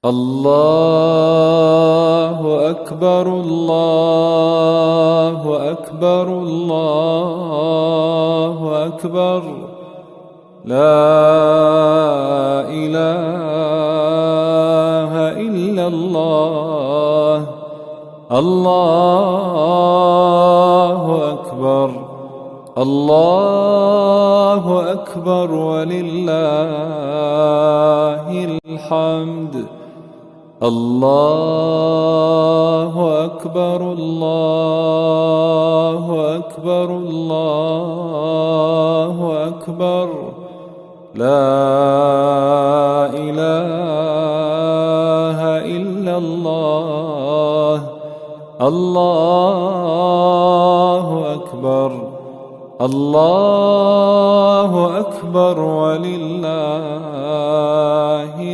الله أكبر الله أكبر الله أكبر لا إله إلا الله الله أكبر الله أكبر ولله الحمد الله أكبر الله أكبر الله أكبر لا إله إلا الله الله أكبر الله أكبر ولله